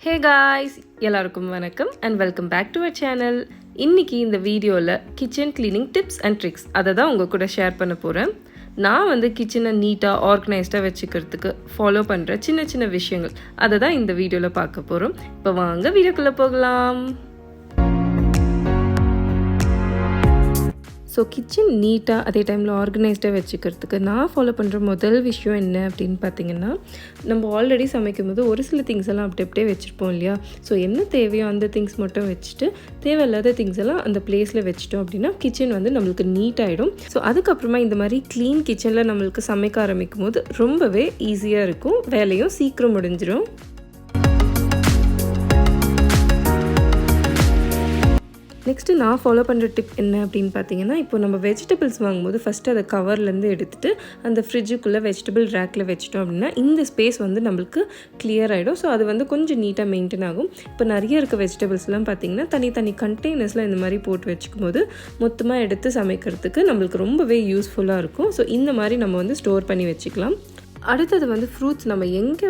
Hey guys, எல்லாருக்கும் வணக்கம் and welcome back to our channel. இன்னைக்கு இந்த வீடியோவில் kitchen cleaning tips and tricks அதை தான் உங்கள் கூட ஷேர் பண்ண போகிறேன். நான் கிச்சனை நீட்டாக ஆர்கனைஸ்டாக வச்சுக்கிறதுக்கு ஃபாலோ பண்ணுற சின்ன சின்ன விஷயங்கள் அதை தான் இந்த வீடியோவில் பார்க்க போகிறோம். இப்போ வாங்க வீடியோக்குள்ளே போகலாம். ஸோ கிச்சன் நீட்டாக அதே டைமில் ஆர்கனைஸ்டாக வச்சுக்கிறதுக்கு நான் ஃபாலோ பண்ணுற முதல் விஷயம் என்ன அப்படின்னு பார்த்தீங்கன்னா, நம்ம ஆல்ரெடி சமைக்கும் போது ஒரு சில திங்ஸ் எல்லாம் அப்படியே வச்சுருப்போம் இல்லையா. ஸோ என்ன தேவையோ அந்த திங்ஸ் மட்டும் வச்சுட்டு தேவையில்லாத திங்ஸ் எல்லாம் அந்த பிளேஸில் வச்சுட்டோம் அப்படின்னா கிச்சன் நம்மளுக்கு நீட் ஆகிடும். ஸோ அதுக்கப்புறமா இந்த மாதிரி க்ளீன் கிச்சனில் நம்மளுக்கு சமைக்க ஆரம்பிக்கும் போது ரொம்பவே ஈஸியாக இருக்கும், வேலையும் சீக்கிரம் முடிஞ்சிடும். நெக்ஸ்ட்டு நான் ஃபாலோ பண்ணுற டிப் என்ன அப்படின்னு பார்த்தீங்கன்னா, இப்போ நம்ம வெஜிடபிள்ஸ் வாங்கும்போது ஃபஸ்ட்டு அதை கவர்லேருந்து எடுத்துகிட்டு அந்த ஃப்ரிட்ஜுக்குள்ளே வெஜிடபிள் ரேக்கில் வச்சிட்டோம் அப்படின்னா இந்த ஸ்பேஸ் நம்மளுக்கு கிளியர் ஆகிடும். ஸோ அது கொஞ்சம் நீட்டாக மெயின்டைன் ஆகும். இப்போ நிறைய இருக்க வெஜிடபிள்ஸ்லாம் பார்த்திங்கன்னா தனி கண்டெய்னர்ஸில் இந்த மாதிரி போட்டு வச்சுக்கும் போது மொத்தமாக எடுத்து சமைக்கிறதுக்கு நம்மளுக்கு ரொம்பவே யூஸ்ஃபுல்லாக இருக்கும். ஸோ இந்த மாதிரி நம்ம ஸ்டோர் பண்ணி வச்சுக்கலாம். அடுத்தது ஃப்ரூட்ஸ் நம்ம எங்கே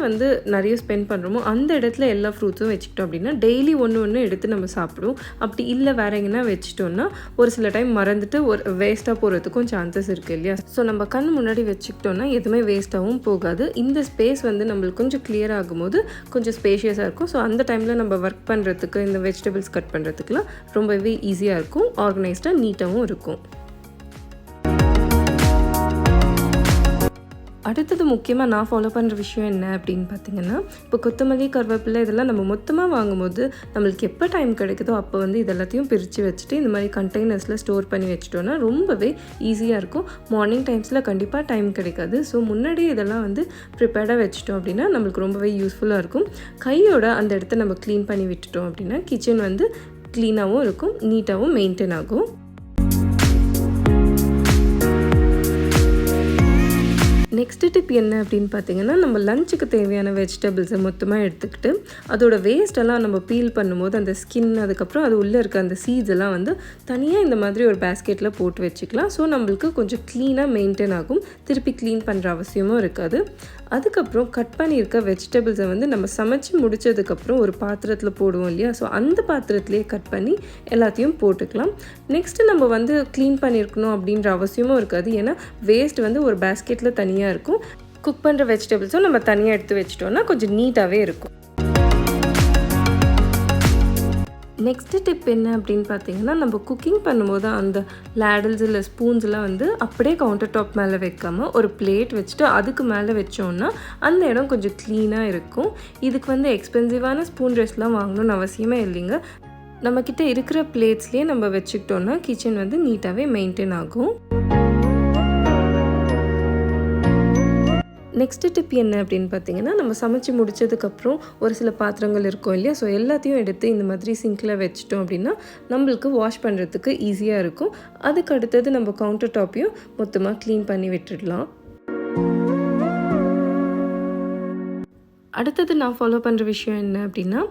நிறைய ஸ்பெண்ட் பண்ணுறோமோ அந்த இடத்துல எல்லா ஃப்ரூட்ஸும் வச்சுக்கிட்டோம் அப்படின்னா டெய்லி ஒன்று எடுத்து நம்ம சாப்பிடுவோம். அப்படி இல்லை வேற எங்கன்னா வச்சுட்டோம்னா ஒரு சில டைம் மறந்துட்டு ஒரு வேஸ்ட்டாக போகிறதுக்கும் சான்சஸ் இருக்குது இல்லையா. ஸோ நம்ம கண் முன்னாடி வச்சுக்கிட்டோம்னா எதுவுமே வேஸ்ட்டாகவும் போகாது. இந்த ஸ்பேஸ் நம்மளுக்கு கொஞ்சம் கிளியர் ஆகும்போது கொஞ்சம் ஸ்பேஷியஸாக இருக்கும். ஸோ அந்த டைமில் நம்ம ஒர்க் பண்ணுறதுக்கு இந்த வெஜிடபிள்ஸ் கட் பண்ணுறதுக்குலாம் ரொம்பவே ஈஸியாக இருக்கும், ஆர்கனைஸ்டாக நீட்டாகவும் இருக்கும். அடுத்தது முக்கியமாக நான் ஃபாலோ பண்ணுற விஷயம் என்ன அப்படின்னு பார்த்தீங்கன்னா, இப்போ கொத்தமல்லி கருவேப்பிலை இதெல்லாம் நம்ம மொத்தமாக வாங்கும்போது நம்மளுக்கு எப்போ டைம் கிடைக்குதோ அப்போ இதெல்லாத்தையும் பிரித்து வச்சுட்டு இந்த மாதிரி கண்டெய்னர்ஸில் ஸ்டோர் பண்ணி வச்சுட்டோன்னா ரொம்பவே ஈஸியாக இருக்கும். மார்னிங் டைம்ஸில் கண்டிப்பாக டைம் கிடைக்காது. ஸோ முன்னாடியே இதெல்லாம் ப்ரிப்பேர்டாக வச்சுட்டோம் அப்படின்னா நம்மளுக்கு ரொம்பவே யூஸ்ஃபுல்லாக இருக்கும். கையோட அந்த இடத்த நம்ம க்ளீன் பண்ணி விட்டுட்டோம் அப்படின்னா கிச்சன் க்ளீனாகவும் இருக்கும், நீட்டாகவும் மெயின்டைன் ஆகும். நெக்ஸ்ட் டிப் என்ன அப்படின்னு பார்த்தீங்கன்னா, நம்ம லஞ்சுக்கு தேவையான வெஜிடபிள்ஸை மொத்தமாக எடுத்துக்கிட்டு அதோட வேஸ்ட்டெல்லாம் நம்ம பீல் பண்ணும்போது அந்த ஸ்கின் அதுக்கப்புறம் அது உள்ளே இருக்க அந்த சீட்ஸ் எல்லாம் தனியாக இந்த மாதிரி ஒரு பேஸ்கெட்டில் போட்டு வச்சுக்கலாம். ஸோ நம்மளுக்கு கொஞ்சம் க்ளீனாக மெயின்டைன் ஆகும், திருப்பி க்ளீன் பண்ணுற அவசியமும் இருக்காது. அதுக்கப்புறம் கட் பண்ணியிருக்க வெஜிடபிள்ஸை நம்ம சமைச்சு முடித்ததுக்கப்புறம் ஒரு பாத்திரத்தில் போடுவோம் இல்லையா. ஸோ அந்த பாத்திரத்துலேயே கட் பண்ணி எல்லாத்தையும் போட்டுக்கலாம். நெக்ஸ்ட்டு நம்ம க்ளீன் பண்ணியிருக்கணும் அப்படின்ற அவசியமும் இருக்காது. ஏன்னா வேஸ்ட் ஒரு பேஸ்கெட்டில் தனியாக இருக்கும். குக் பண்ணுற வெஜிடபிள்ஸும் நம்ம தனியாக எடுத்து வச்சிட்டோம்னா கொஞ்சம் நீட்டாகவே இருக்கும். நெக்ஸ்ட் டிப் என்ன அப்படின்னு பார்த்தீங்கன்னா, நம்ம குக்கிங் பண்ணும்போது அந்த லேடல்ஸ் இல்லை ஸ்பூன்ஸ்லாம் அப்படியே கவுண்டர் டாப் மேலே வைக்காமல் ஒரு பிளேட் வச்சுட்டு அதுக்கு மேலே வச்சோன்னா அந்த இடம் கொஞ்சம் க்ளீனாக இருக்கும். இதுக்கு எக்ஸ்பென்சிவான ஸ்பூன் ட்ரெஸ்லாம் வாங்கணும்னு அவசியமே இல்லைங்க. நம்மக்கிட்ட இருக்கிற பிளேட்ஸ்லேயே நம்ம வச்சுக்கிட்டோன்னா கிச்சன் நீட்டாகவே மெயின்டைன் ஆகும். நெக்ஸ்ட் டிப் என்ன அப்படின்னு பார்த்தீங்கன்னா, நம்ம சமைச்சு முடித்ததுக்கப்புறம் ஒரு சில பாத்திரங்கள் இருக்கும் இல்லையா. ஸோ எல்லாத்தையும் எடுத்து இந்த மாதிரி சிங்கில் வச்சிட்டோம் அப்படின்னா நம்மளுக்கு வாஷ் பண்ணுறதுக்கு ஈஸியாக இருக்கும். அதுக்கு அடுத்தது நம்ம கவுண்டர் டாப்பையும் மொத்தமாக க்ளீன் பண்ணி விட்டுடலாம். அடுத்தது நான் ஃபாலோ பண்ணுற விஷயம் என்ன அப்படின்னா,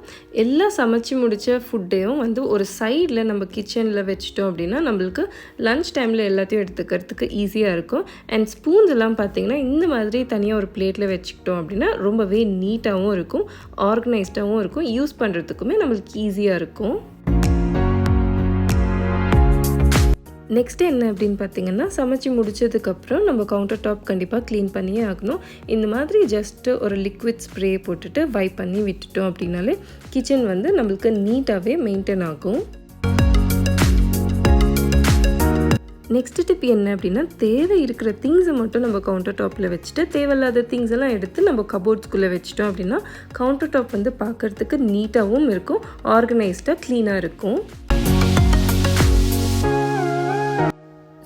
எல்லாம் சமைச்சு முடித்த ஃபுட்டையும் ஒரு சைடில் நம்ம கிச்சனில் வச்சிட்டோம் அப்படின்னா நம்மளுக்கு லன்ச் டைமில் எல்லாத்தையும் எடுத்துக்கிறதுக்கு ஈஸியாக இருக்கும். அண்ட் ஸ்பூன்ஸ் எல்லாம் பார்த்திங்கன்னா இந்த மாதிரி தனியாக ஒரு பிளேட்டில் வச்சுக்கிட்டோம் அப்படின்னா ரொம்பவே நீட்டாகவும் இருக்கும், ஆர்கனைஸ்டாகவும் இருக்கும், யூஸ் பண்ணுறதுக்குமே நம்மளுக்கு ஈஸியாக இருக்கும். நெக்ஸ்ட்டு என்ன அப்படின்னு பார்த்தீங்கன்னா, சமைச்சு முடித்ததுக்கப்புறம் நம்ம கவுண்டர் டாப் கண்டிப்பாக க்ளீன் பண்ணியே ஆகணும். இந்த மாதிரி ஜஸ்ட்டு ஒரு லிக்விட் ஸ்ப்ரே போட்டுட்டு வைப் பண்ணி விட்டுட்டோம் அப்படின்னாலே கிச்சன் நம்மளுக்கு நீட்டாகவே மெயின்டைன் ஆகும். நெக்ஸ்ட் டிப் என்ன அப்படின்னா, தேவை இருக்கிற திங்ஸை மட்டும் நம்ம கவுண்டர் டாப்பில் வச்சுட்டு தேவையில்லாத திங்ஸ் எல்லாம் எடுத்து நம்ம கபோர்ட்ஸ்குள்ளே வச்சிட்டோம் அப்படின்னா கவுண்டர் டாப் பார்க்குறதுக்கு நீட்டாகவும் இருக்கும், ஆர்கனைஸ்டாக க்ளீனாக இருக்கும்.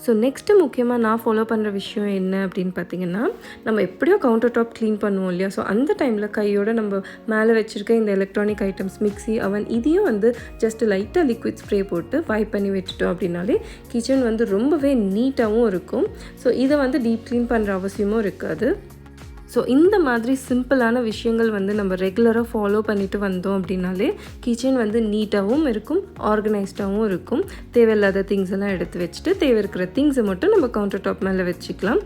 ஸோ நெக்ஸ்ட்டு முக்கியமாக நான் ஃபாலோ பண்ணுற விஷயம் என்ன அப்படின்னு பார்த்தீங்கன்னா, நம்ம எப்படியோ கவுண்டர் டாப் க்ளீன் பண்ணுவோம் இல்லையா. ஸோ அந்த டைமில் கையோடு நம்ம மேலே வச்சுருக்க இந்த எலக்ட்ரானிக் ஐட்டம்ஸ் மிக்ஸி அவன் இதையும் ஜஸ்ட் லைட்டாக லிக்விட் ஸ்ப்ரே போட்டு வைப் பண்ணி விட்டுட்டோம் அப்படின்னாலே கிச்சன் ரொம்பவே நீட்டாகவும் இருக்கும். ஸோ இதை டீப் க்ளீன் பண்ணுற அவசியமும் இருக்காது. ஸோ இந்த மாதிரி சிம்பிளான விஷயங்கள் நம்ம ரெகுலராக ஃபாலோ பண்ணிட்டு வந்தோம் அப்படின்னாலே கிச்சன் நீட்டாகவும் இருக்கும், ஆர்கனைஸ்டாகவும் இருக்கும். தேவையில்லாத திங்ஸ் எல்லாம் எடுத்து வச்சுட்டு தேவை இருக்கிற திங்ஸை மட்டும் நம்ம கவுண்டர் டாப் மேலே வச்சுக்கலாம்.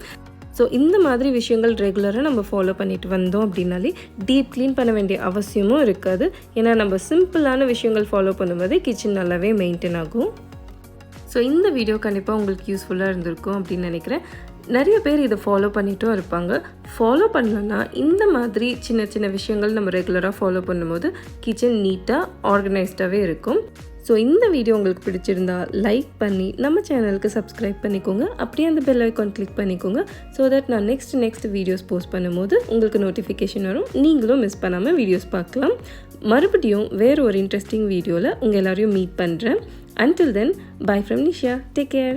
ஸோ இந்த மாதிரி விஷயங்கள் ரெகுலராக நம்ம ஃபாலோ பண்ணிட்டு வந்தோம் அப்படின்னாலே டீப் க்ளீன் பண்ண வேண்டிய அவசியமும் இருக்காது. ஏன்னா நம்ம சிம்பிளான விஷயங்கள் ஃபாலோ பண்ணும்போதே கிச்சன் நல்லாவே மெயின்டைன் ஆகும். ஸோ இந்த வீடியோ கண்டிப்பாக உங்களுக்கு யூஸ்ஃபுல்லாக இருந்திருக்கும் அப்படின்னு நினைக்கிறேன். நிறைய பேர் இதை ஃபாலோ பண்ணிட்டும் இருப்பாங்க. ஃபாலோ பண்ணலன்னா இந்த மாதிரி சின்ன சின்ன விஷயங்கள் நம்ம ரெகுலராக ஃபாலோ பண்ணும்போது கிச்சன் நீட்டாக ஆர்கனைஸ்டாகவே இருக்கும். ஸோ இந்த வீடியோ உங்களுக்கு பிடிச்சிருந்தா லைக் பண்ணி நம்ம சேனலுக்கு சப்ஸ்கிரைப் பண்ணிக்கோங்க. அப்படியே அந்த பெல் ஐக்கான் கிளிக் பண்ணிக்கோங்க. ஸோ தட் நான் நெக்ஸ்ட் வீடியோஸ் போஸ்ட் பண்ணும்போது உங்களுக்கு நோட்டிஃபிகேஷன் வரும். நீங்களும் மிஸ் பண்ணாமல் வீடியோஸ் பார்க்கலாம். மறுபடியும் வேறு ஒரு இன்ட்ரெஸ்டிங் வீடியோவில் உங்கள் எல்லாரையும் மீட் பண்ணுறேன். Until then, bye from Nisha. Take care.